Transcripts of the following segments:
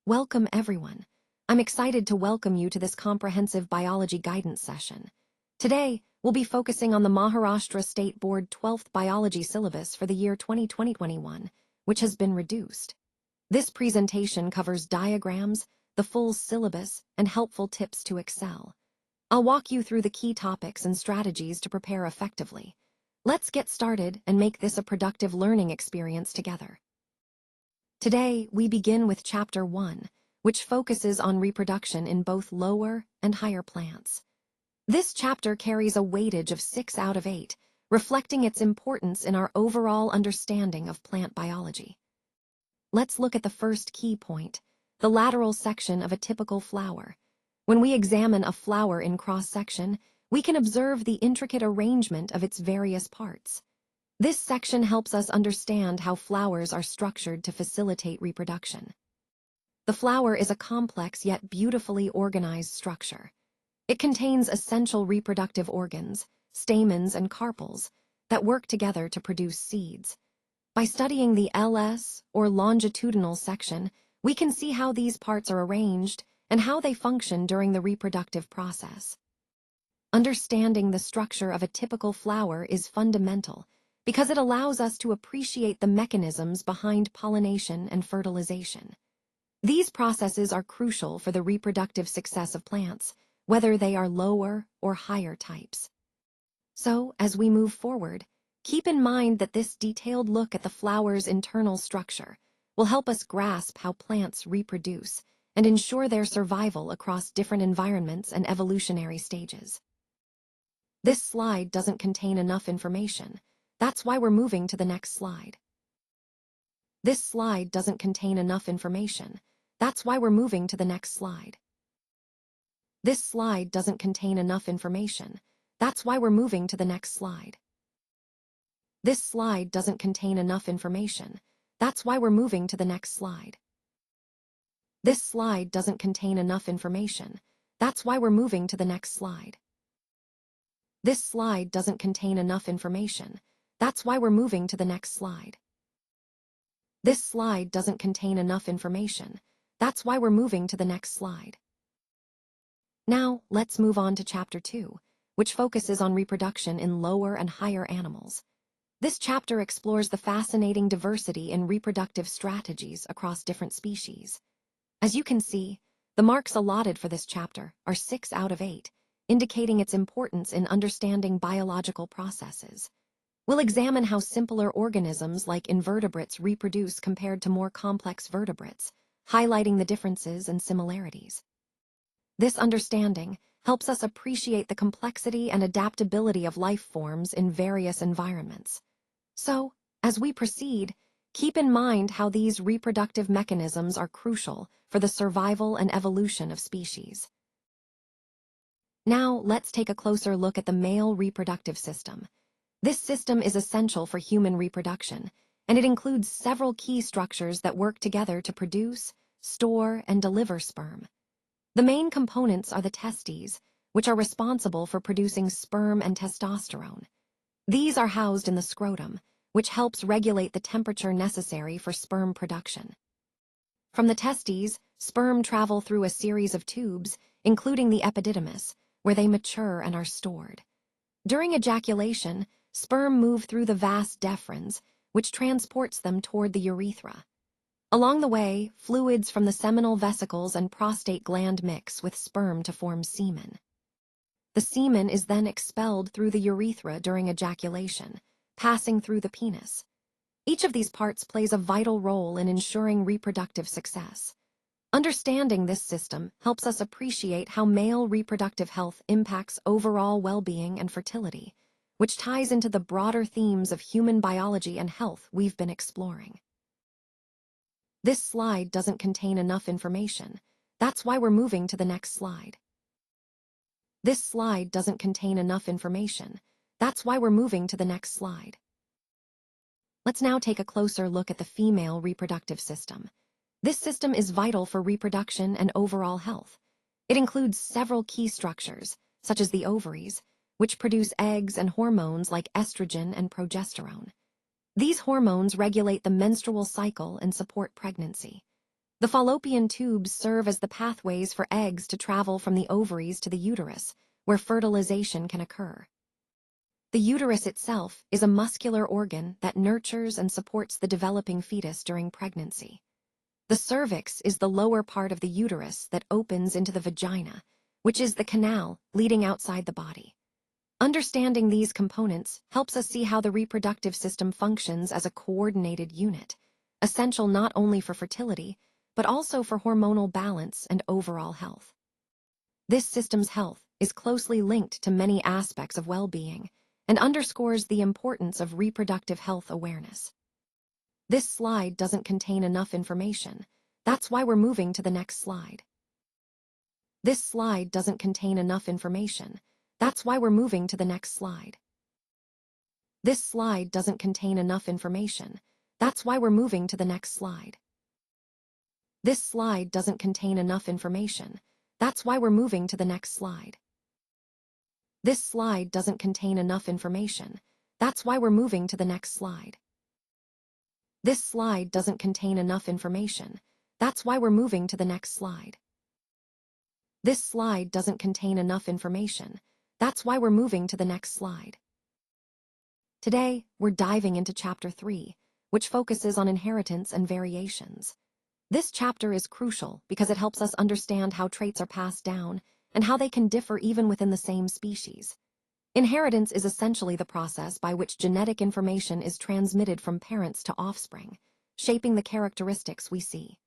Welcome everyone. I'm excited to welcome you to this comprehensive biology guidance session. Today, we'll be focusing on the Maharashtra State Board 12th Biology syllabus for the year 2020-21, which has been reduced. This presentation covers diagrams, the full syllabus, and helpful tips to excel. I'll walk you through the key topics and strategies to prepare effectively. Let's get started and make this a productive learning experience together. Today, we begin with Chapter 1, which focuses on reproduction in both lower and higher plants. This chapter carries a weightage of 6 out of 8, reflecting its importance in our overall understanding of plant biology. Let's look at the first key point, the lateral section of a typical flower. When we examine a flower in cross-section, we can observe the intricate arrangement of its various parts. This section helps us understand how flowers are structured to facilitate reproduction. The flower is a complex yet beautifully organized structure. It contains essential reproductive organs, stamens and carpels, that work together to produce seeds. By studying the LS, or longitudinal section, we can see how these parts are arranged and how they function during the reproductive process. Understanding the structure of a typical flower is fundamental, because it allows us to appreciate the mechanisms behind pollination and fertilization. These processes are crucial for the reproductive success of plants, whether they are lower or higher types. So, as we move forward, keep in mind that this detailed look at the flower's internal structure will help us grasp how plants reproduce and ensure their survival across different environments and evolutionary stages. This slide doesn't contain enough information. That's why we're moving to the next slide. This slide doesn't contain enough information. That's why we're moving to the next slide. This slide doesn't contain enough information. That's why we're moving to the next slide. This slide doesn't contain enough information. That's why we're moving to the next slide. This slide doesn't contain enough information. That's why we're moving to the next slide. This slide doesn't contain enough information. That's why we're moving to the next slide. This slide doesn't contain enough information. That's why we're moving to the next slide. Now, let's move on to Chapter 2, which focuses on reproduction in lower and higher animals. This chapter explores the fascinating diversity in reproductive strategies across different species. As you can see, the marks allotted for this chapter are 6 out of 8, indicating its importance in understanding biological processes. We'll examine how simpler organisms like invertebrates reproduce compared to more complex vertebrates, highlighting the differences and similarities. This understanding helps us appreciate the complexity and adaptability of life forms in various environments. So, as we proceed, keep in mind how these reproductive mechanisms are crucial for the survival and evolution of species. Now, let's take a closer look at the male reproductive system. This system is essential for human reproduction, and it includes several key structures that work together to produce, store, and deliver sperm. The main components are the testes, which are responsible for producing sperm and testosterone. These are housed in the scrotum, which helps regulate the temperature necessary for sperm production. From the testes, sperm travel through a series of tubes, including the epididymis, where they mature and are stored. During ejaculation, sperm move through the vas deferens, which transports them toward the urethra. Along the way, fluids from the seminal vesicles and prostate gland mix with sperm to form semen. The semen is then expelled through the urethra during ejaculation, passing through the penis. Each of these parts plays a vital role in ensuring reproductive success. Understanding this system helps us appreciate how male reproductive health impacts overall well-being and fertility, which ties into the broader themes of human biology and health we've been exploring. This slide doesn't contain enough information. That's why we're moving to the next slide. This slide doesn't contain enough information. That's why we're moving to the next slide. Let's now take a closer look at the female reproductive system. This system is vital for reproduction and overall health. It includes several key structures, such as the ovaries, which produce eggs and hormones like estrogen and progesterone. These hormones regulate the menstrual cycle and support pregnancy. The fallopian tubes serve as the pathways for eggs to travel from the ovaries to the uterus, where fertilization can occur. The uterus itself is a muscular organ that nurtures and supports the developing fetus during pregnancy. The cervix is the lower part of the uterus that opens into the vagina, which is the canal leading outside the body. Understanding these components helps us see how the reproductive system functions as a coordinated unit, essential not only for fertility, but also for hormonal balance and overall health. This system's health is closely linked to many aspects of well-being and underscores the importance of reproductive health awareness. This slide doesn't contain enough information. That's why we're moving to the next slide. This slide doesn't contain enough information. That's why we're moving to the next slide. This slide doesn't contain enough information. That's why we're moving to the next slide. This slide doesn't contain enough information. That's why we're moving to the next slide. This slide doesn't contain enough information. That's why we're moving to the next slide. This slide doesn't contain enough information. That's why we're moving to the next slide. This slide doesn't contain enough information. That's why we're moving to the next slide. Today, we're diving into Chapter 3, which focuses on inheritance and variations. This chapter is crucial because it helps us understand how traits are passed down and how they can differ even within the same species. Inheritance is essentially the process by which genetic information is transmitted from parents to offspring, shaping the characteristics we see.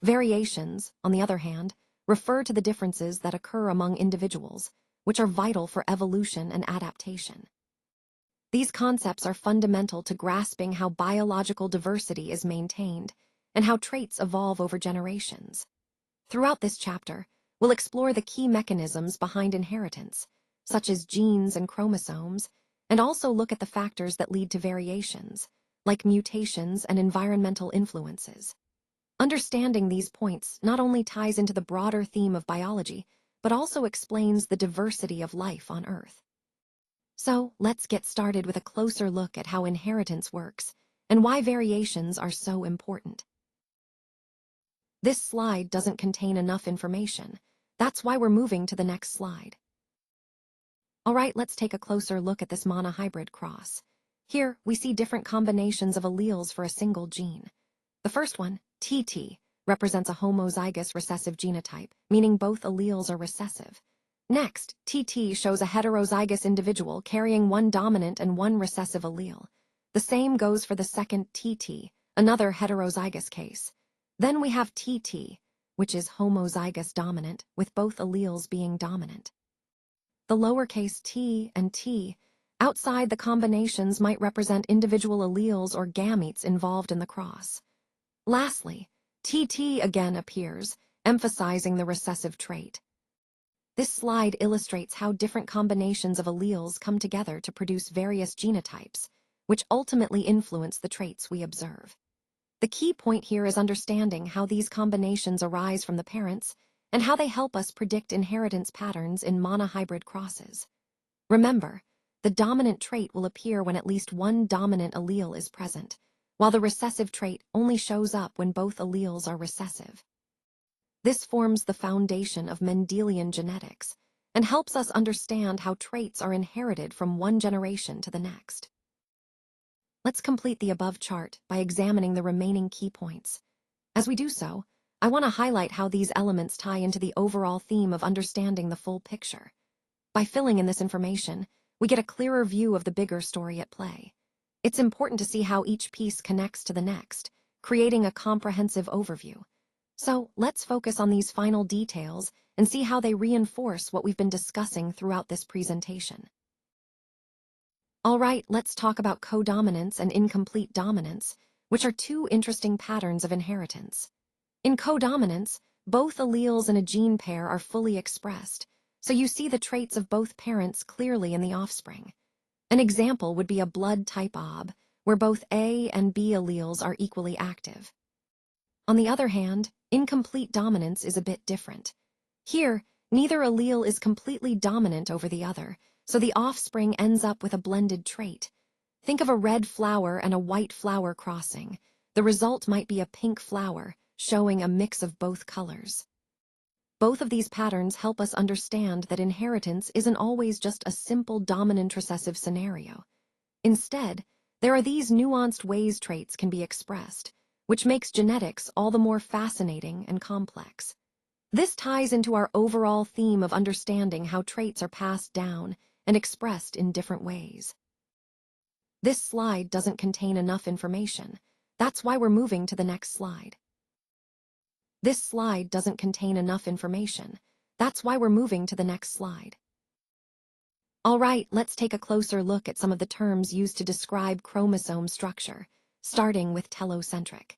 Variations, on the other hand, refer to the differences that occur among individuals, which are vital for evolution and adaptation. These concepts are fundamental to grasping how biological diversity is maintained and how traits evolve over generations. Throughout this chapter, we'll explore the key mechanisms behind inheritance, such as genes and chromosomes, and also look at the factors that lead to variations, like mutations and environmental influences. Understanding these points not only ties into the broader theme of biology, but also explains the diversity of life on Earth. So, let's get started with a closer look at how inheritance works and why variations are so important. This slide doesn't contain enough information. That's why we're moving to the next slide. Alright, let's take a closer look at this monohybrid cross. Here, we see different combinations of alleles for a single gene. The first one, TT, represents a homozygous recessive genotype, meaning both alleles are recessive. Next, TT shows a heterozygous individual carrying one dominant and one recessive allele. The same goes for the second TT, another heterozygous case. Then we have TT, which is homozygous dominant, with both alleles being dominant. The lowercase t and t, outside the combinations, might represent individual alleles or gametes involved in the cross. Lastly, TT again appears, emphasizing the recessive trait. This slide illustrates how different combinations of alleles come together to produce various genotypes, which ultimately influence the traits we observe. The key point here is understanding how these combinations arise from the parents and how they help us predict inheritance patterns in monohybrid crosses. Remember, the dominant trait will appear when at least one dominant allele is present, while the recessive trait only shows up when both alleles are recessive. This forms the foundation of Mendelian genetics and helps us understand how traits are inherited from one generation to the next. Let's complete the above chart by examining the remaining key points. As we do so, I want to highlight how these elements tie into the overall theme of understanding the full picture. By filling in this information, we get a clearer view of the bigger story at play. It's important to see how each piece connects to the next, creating a comprehensive overview. So, let's focus on these final details and see how they reinforce what we've been discussing throughout this presentation. Alright, let's talk about codominance and incomplete dominance, which are two interesting patterns of inheritance. In codominance, both alleles in a gene pair are fully expressed, so you see the traits of both parents clearly in the offspring. An example would be a blood type AB, where both A and B alleles are equally active. On the other hand, incomplete dominance is a bit different. Here, neither allele is completely dominant over the other, so the offspring ends up with a blended trait. Think of a red flower and a white flower crossing. The result might be a pink flower, showing a mix of both colors. Both of these patterns help us understand that inheritance isn't always just a simple dominant recessive scenario. Instead, there are these nuanced ways traits can be expressed, which makes genetics all the more fascinating and complex. This ties into our overall theme of understanding how traits are passed down and expressed in different ways. This slide doesn't contain enough information. That's why we're moving to the next slide. This slide doesn't contain enough information. That's why we're moving to the next slide. All right, let's take a closer look at some of the terms used to describe chromosome structure, starting with telocentric.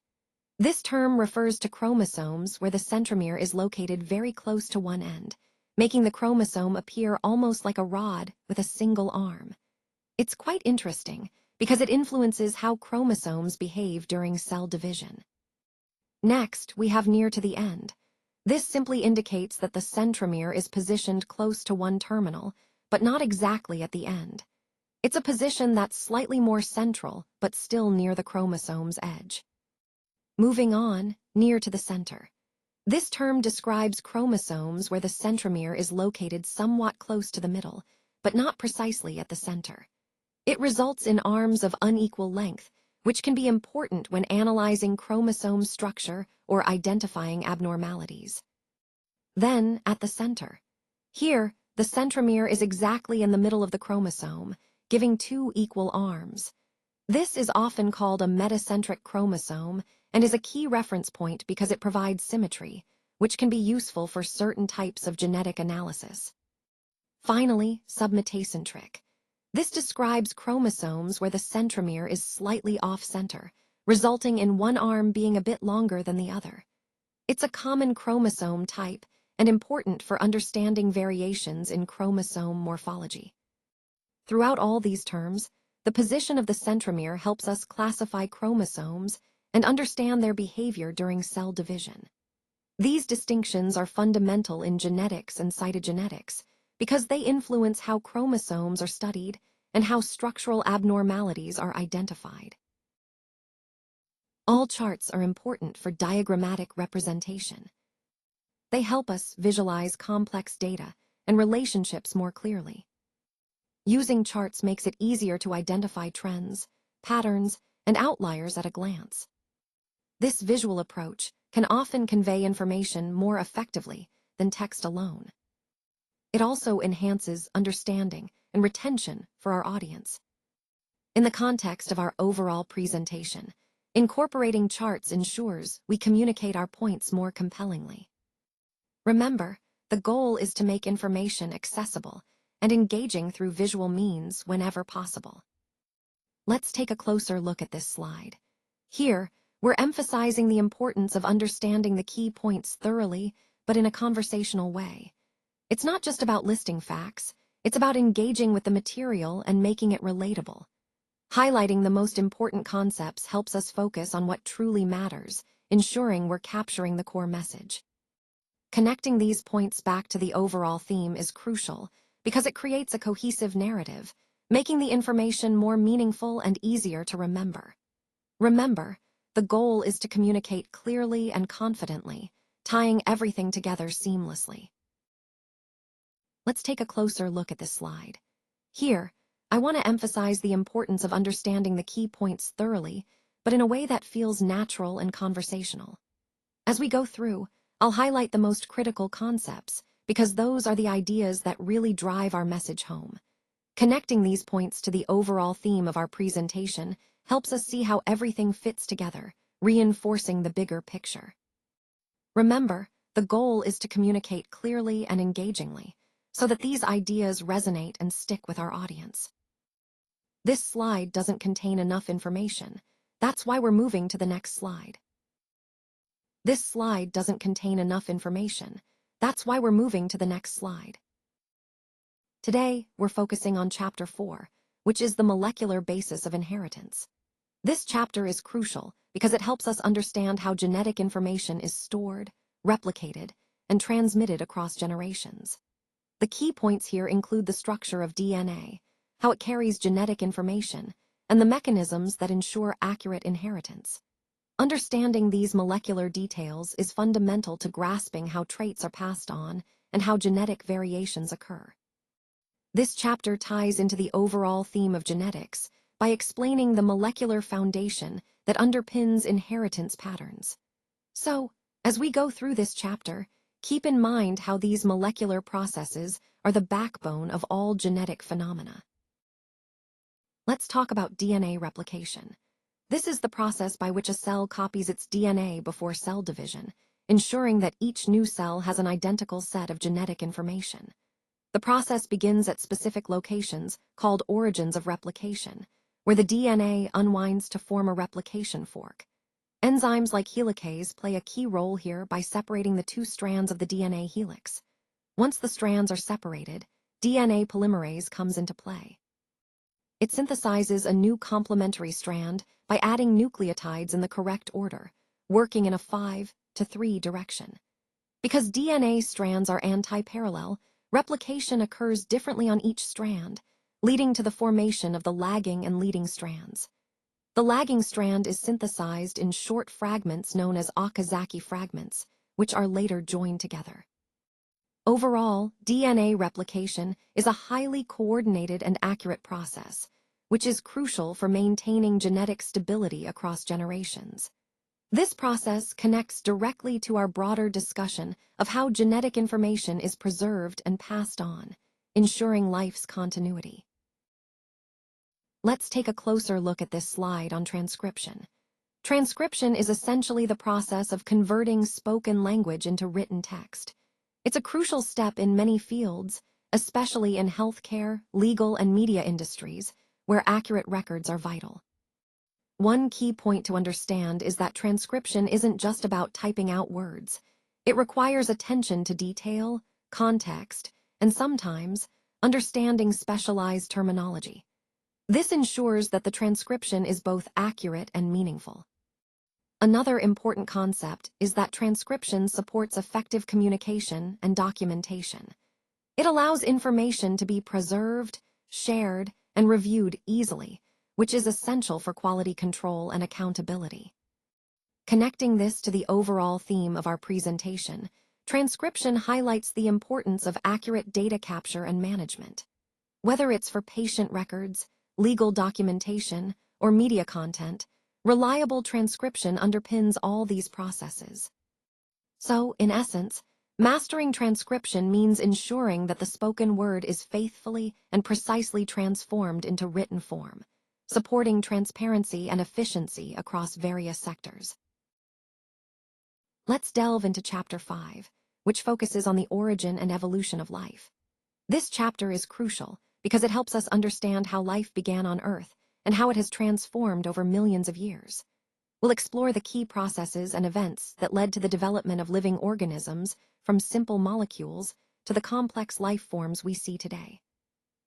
This term refers to chromosomes where the centromere is located very close to one end, making the chromosome appear almost like a rod with a single arm. It's quite interesting because it influences how chromosomes behave during cell division. Next, we have near to the end. This simply indicates that the centromere is positioned close to one terminal, but not exactly at the end. It's a position that's slightly more central, but still near the chromosome's edge. Moving on, near to the center. This term describes chromosomes where the centromere is located somewhat close to the middle, but not precisely at the center. It results in arms of unequal length, which can be important when analyzing chromosome structure or identifying abnormalities. Then, at the center. Here, the centromere is exactly in the middle of the chromosome, giving two equal arms. This is often called a metacentric chromosome and is a key reference point because it provides symmetry, which can be useful for certain types of genetic analysis. Finally, submetacentric. This describes chromosomes where the centromere is slightly off-center, resulting in one arm being a bit longer than the other. It's a common chromosome type and important for understanding variations in chromosome morphology. Throughout all these terms, the position of the centromere helps us classify chromosomes and understand their behavior during cell division. These distinctions are fundamental in genetics and cytogenetics because they influence how chromosomes are studied and how structural abnormalities are identified. All charts are important for diagrammatic representation. They help us visualize complex data and relationships more clearly. Using charts makes it easier to identify trends, patterns, and outliers at a glance. This visual approach can often convey information more effectively than text alone. It also enhances understanding and retention for our audience. In the context of our overall presentation, incorporating charts ensures we communicate our points more compellingly. Remember, the goal is to make information accessible and engaging through visual means whenever possible. Let's take a closer look at this slide. Here, we're emphasizing the importance of understanding the key points thoroughly, but in a conversational way. It's not just about listing facts, it's about engaging with the material and making it relatable. Highlighting the most important concepts helps us focus on what truly matters, ensuring we're capturing the core message. Connecting these points back to the overall theme is crucial because it creates a cohesive narrative, making the information more meaningful and easier to remember. Remember, the goal is to communicate clearly and confidently, tying everything together seamlessly. Let's take a closer look at this slide. Here, I want to emphasize the importance of understanding the key points thoroughly, but in a way that feels natural and conversational. As we go through, I'll highlight the most critical concepts, because those are the ideas that really drive our message home. Connecting these points to the overall theme of our presentation helps us see how everything fits together, reinforcing the bigger picture. Remember, the goal is to communicate clearly and engagingly, so that these ideas resonate and stick with our audience. This slide doesn't contain enough information. That's why we're moving to the next slide. This slide doesn't contain enough information. That's why we're moving to the next slide. Today, we're focusing on Chapter 4, which is the molecular basis of inheritance. This chapter is crucial because it helps us understand how genetic information is stored, replicated, and transmitted across generations. The key points here include the structure of DNA, how it carries genetic information, and the mechanisms that ensure accurate inheritance. Understanding these molecular details is fundamental to grasping how traits are passed on and how genetic variations occur. This chapter ties into the overall theme of genetics by explaining the molecular foundation that underpins inheritance patterns. So, as we go through this chapter, keep in mind how these molecular processes are the backbone of all genetic phenomena. Let's talk about DNA replication. This is the process by which a cell copies its DNA before cell division, ensuring that each new cell has an identical set of genetic information. The process begins at specific locations, called origins of replication, where the DNA unwinds to form a replication fork. Enzymes like helicase play a key role here by separating the two strands of the DNA helix. Once the strands are separated, DNA polymerase comes into play. It synthesizes a new complementary strand by adding nucleotides in the correct order, working in a 5-to-3 direction. Because DNA strands are anti-parallel, replication occurs differently on each strand, leading to the formation of the lagging and leading strands. The lagging strand is synthesized in short fragments known as Okazaki fragments, which are later joined together. Overall, DNA replication is a highly coordinated and accurate process, which is crucial for maintaining genetic stability across generations. This process connects directly to our broader discussion of how genetic information is preserved and passed on, ensuring life's continuity. Let's take a closer look at this slide on transcription. Transcription is essentially the process of converting spoken language into written text. It's a crucial step in many fields, especially in healthcare, legal, and media industries, where accurate records are vital. One key point to understand is that transcription isn't just about typing out words. It requires attention to detail, context, and sometimes understanding specialized terminology. This ensures that the transcription is both accurate and meaningful. Another important concept is that transcription supports effective communication and documentation. It allows information to be preserved, shared, and reviewed easily, which is essential for quality control and accountability. Connecting this to the overall theme of our presentation, transcription highlights the importance of accurate data capture and management. Whether it's for patient records, legal documentation, or media content, reliable transcription underpins all these processes. So, in essence, mastering transcription means ensuring that the spoken word is faithfully and precisely transformed into written form, supporting transparency and efficiency across various sectors. Let's delve into Chapter 5, which focuses on the origin and evolution of life. This chapter is crucial because it helps us understand how life began on Earth and how it has transformed over millions of years. We'll explore the key processes and events that led to the development of living organisms, from simple molecules to the complex life forms we see today.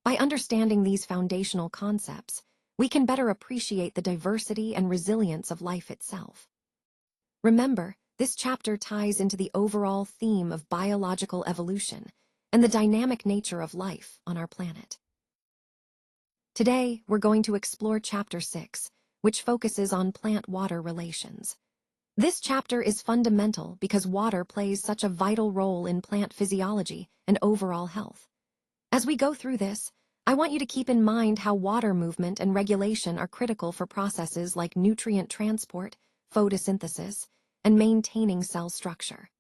By understanding these foundational concepts, we can better appreciate the diversity and resilience of life itself. Remember, this chapter ties into the overall theme of biological evolution and the dynamic nature of life on our planet. Today, we're going to explore Chapter 6, which focuses on plant-water relations. This chapter is fundamental because water plays such a vital role in plant physiology and overall health. As we go through this, I want you to keep in mind how water movement and regulation are critical for processes like nutrient transport, photosynthesis, and maintaining cell structure.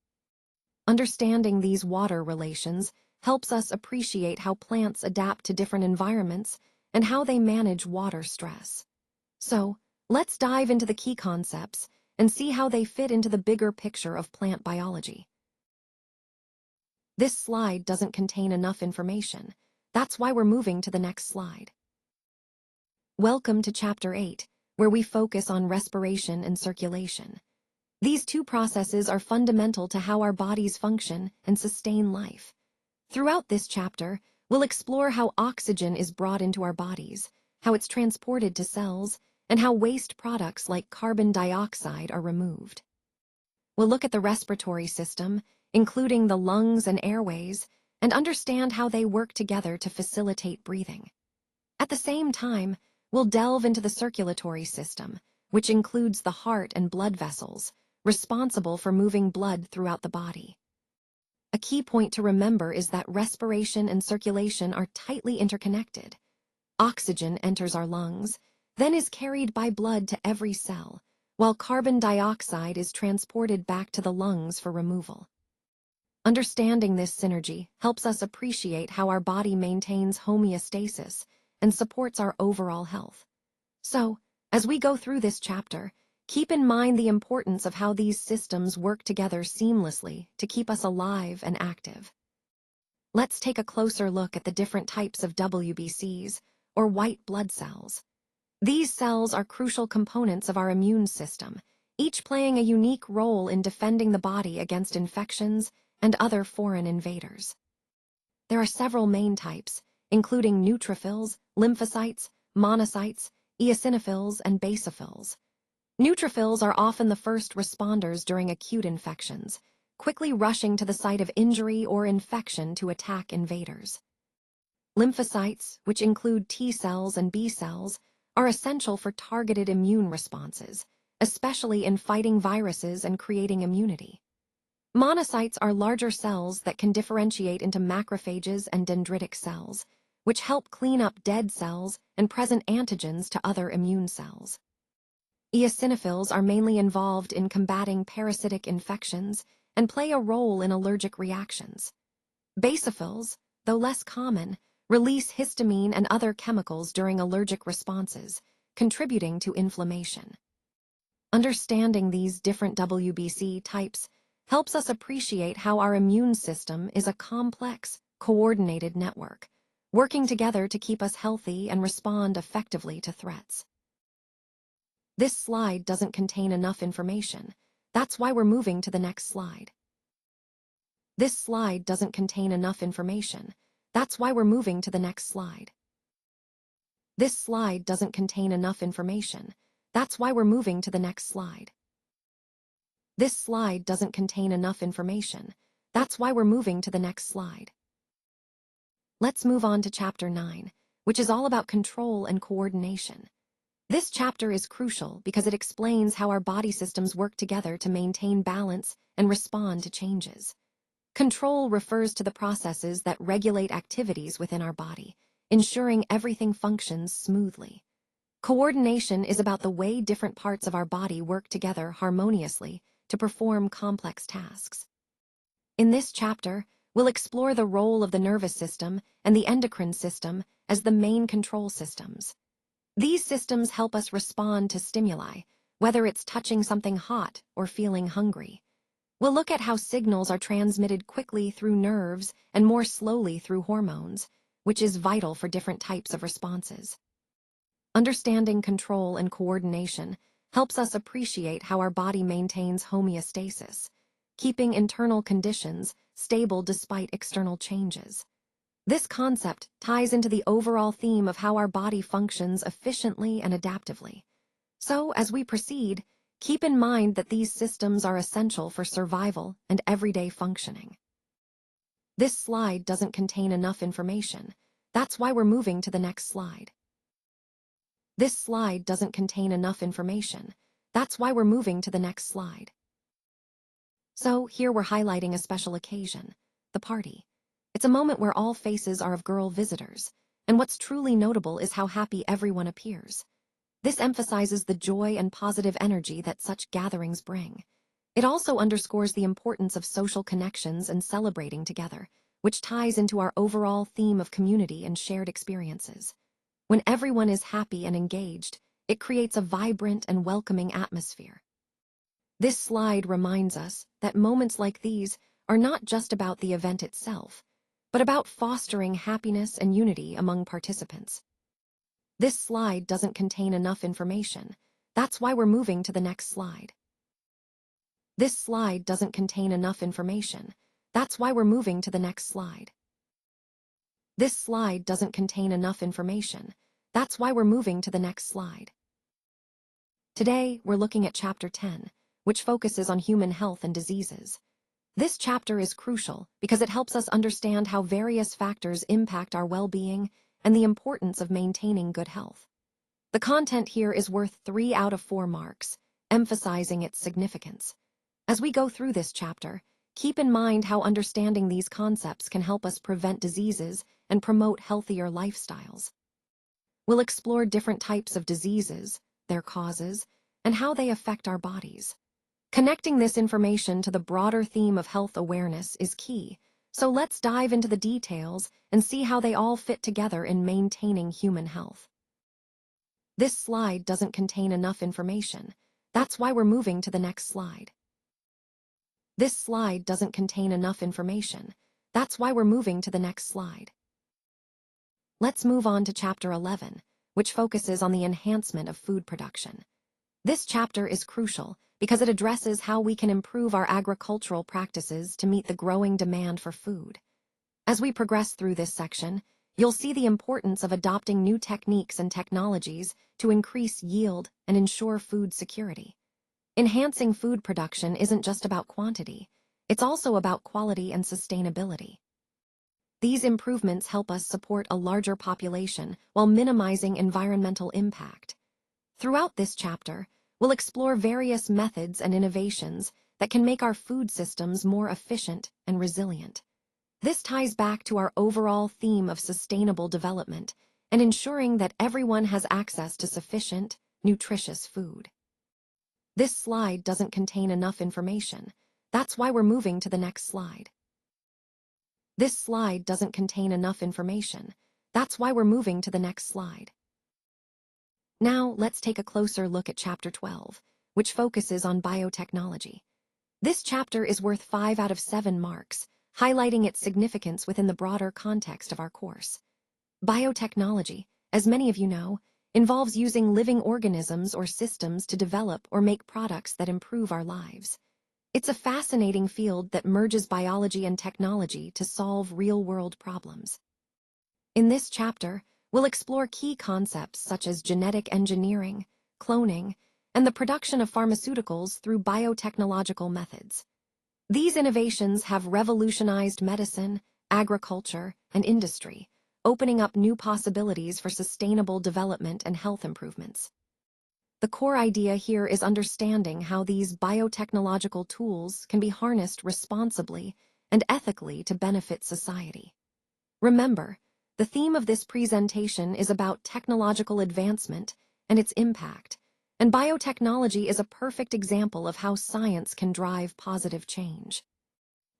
Understanding these water relations helps us appreciate how plants adapt to different environments and how they manage water stress. So, let's dive into the key concepts and see how they fit into the bigger picture of plant biology. This slide doesn't contain enough information. That's why we're moving to the next slide. Welcome to Chapter 8, where we focus on respiration and circulation. These two processes are fundamental to how our bodies function and sustain life. Throughout this chapter, we'll explore how oxygen is brought into our bodies, how it's transported to cells, and how waste products like carbon dioxide are removed. We'll look at the respiratory system, including the lungs and airways, and understand how they work together to facilitate breathing. At the same time, we'll delve into the circulatory system, which includes the heart and blood vessels, responsible for moving blood throughout the body. A key point to remember is that respiration and circulation are tightly interconnected. Oxygen enters our lungs, then is carried by blood to every cell, while carbon dioxide is transported back to the lungs for removal. Understanding this synergy helps us appreciate how our body maintains homeostasis and supports our overall health. So, as we go through this chapter, keep in mind the importance of how these systems work together seamlessly to keep us alive and active. Let's take a closer look at the different types of WBCs, or white blood cells. These cells are crucial components of our immune system, each playing a unique role in defending the body against infections and other foreign invaders. There are several main types, including neutrophils, lymphocytes, monocytes, eosinophils, and basophils. Neutrophils are often the first responders during acute infections, quickly rushing to the site of injury or infection to attack invaders. Lymphocytes, which include T cells and B cells, are essential for targeted immune responses, especially in fighting viruses and creating immunity. Monocytes are larger cells that can differentiate into macrophages and dendritic cells, which help clean up dead cells and present antigens to other immune cells. Eosinophils are mainly involved in combating parasitic infections and play a role in allergic reactions. Basophils, though less common, release histamine and other chemicals during allergic responses, contributing to inflammation. Understanding these different WBC types helps us appreciate how our immune system is a complex, coordinated network, working together to keep us healthy and respond effectively to threats. This slide doesn't contain enough information. That's why we're moving to the next slide. This slide doesn't contain enough information. That's why we're moving to the next slide. This slide doesn't contain enough information. That's why we're moving to the next slide. This slide doesn't contain enough information. That's why we're moving to the next slide. Let's move on to Chapter 9, which is all about control and coordination. This chapter is crucial because it explains how our body systems work together to maintain balance and respond to changes. Control refers to the processes that regulate activities within our body, ensuring everything functions smoothly. Coordination is about the way different parts of our body work together harmoniously to perform complex tasks. In this chapter, we'll explore the role of the nervous system and the endocrine system as the main control systems. These systems help us respond to stimuli, whether it's touching something hot or feeling hungry. We'll look at how signals are transmitted quickly through nerves and more slowly through hormones, which is vital for different types of responses. Understanding control and coordination helps us appreciate how our body maintains homeostasis, keeping internal conditions stable despite external changes. This concept ties into the overall theme of how our body functions efficiently and adaptively. So, as we proceed, keep in mind that these systems are essential for survival and everyday functioning. This slide doesn't contain enough information. That's why we're moving to the next slide. This slide doesn't contain enough information. That's why we're moving to the next slide. So, here we're highlighting a special occasion, the party. It's a moment where all faces are of girl visitors, and what's truly notable is how happy everyone appears. This emphasizes the joy and positive energy that such gatherings bring. It also underscores the importance of social connections and celebrating together, which ties into our overall theme of community and shared experiences. When everyone is happy and engaged, it creates a vibrant and welcoming atmosphere. This slide reminds us that moments like these are not just about the event itself, but about fostering happiness and unity among participants. This slide doesn't contain enough information. That's why we're moving to the next slide. This slide doesn't contain enough information. That's why we're moving to the next slide. This slide doesn't contain enough information. That's why we're moving to the next slide. Today, we're looking at Chapter 10, which focuses on human health and diseases. This chapter is crucial because it helps us understand how various factors impact our well-being and the importance of maintaining good health. The content here is worth 3 out of 4 marks, emphasizing its significance. As we go through this chapter, keep in mind how understanding these concepts can help us prevent diseases and promote healthier lifestyles. We'll explore different types of diseases, their causes, and how they affect our bodies. Connecting this information to the broader theme of health awareness is key, so let's dive into the details and see how they all fit together in maintaining human health. This slide doesn't contain enough information. That's why we're moving to the next slide. This slide doesn't contain enough information. That's why we're moving to the next slide. Let's move on to Chapter 11, which focuses on the enhancement of food production. This chapter is crucial because it addresses how we can improve our agricultural practices to meet the growing demand for food. As we progress through this section, you'll see the importance of adopting new techniques and technologies to increase yield and ensure food security. Enhancing food production isn't just about quantity, it's also about quality and sustainability. These improvements help us support a larger population while minimizing environmental impact. Throughout this chapter, we'll explore various methods and innovations that can make our food systems more efficient and resilient. This ties back to our overall theme of sustainable development and ensuring that everyone has access to sufficient, nutritious food. This slide doesn't contain enough information. That's why we're moving to the next slide. This slide doesn't contain enough information. That's why we're moving to the next slide. Now, let's take a closer look at Chapter 12, which focuses on biotechnology. This chapter is worth 5 out of 7 marks, highlighting its significance within the broader context of our course. Biotechnology, as many of you know, involves using living organisms or systems to develop or make products that improve our lives. It's a fascinating field that merges biology and technology to solve real-world problems. In this chapter, we'll explore key concepts such as genetic engineering, cloning, and the production of pharmaceuticals through biotechnological methods. These innovations have revolutionized medicine, agriculture, and industry, opening up new possibilities for sustainable development and health improvements. The core idea here is understanding how these biotechnological tools can be harnessed responsibly and ethically to benefit society. Remember, the theme of this presentation is about technological advancement and its impact, and biotechnology is a perfect example of how science can drive positive change.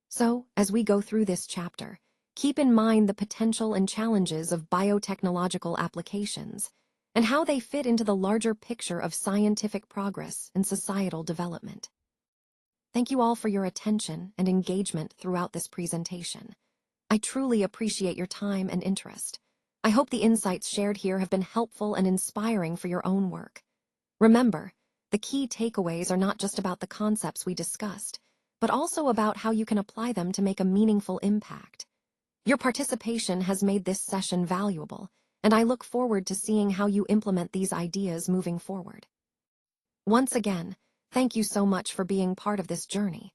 So, as we go through this chapter, keep in mind the potential and challenges of biotechnological applications and how they fit into the larger picture of scientific progress and societal development. Thank you all for your attention and engagement throughout this presentation. I truly appreciate your time and interest. I hope the insights shared here have been helpful and inspiring for your own work. Remember, the key takeaways are not just about the concepts we discussed, but also about how you can apply them to make a meaningful impact. Your participation has made this session valuable, and I look forward to seeing how you implement these ideas moving forward. Once again, thank you so much for being part of this journey.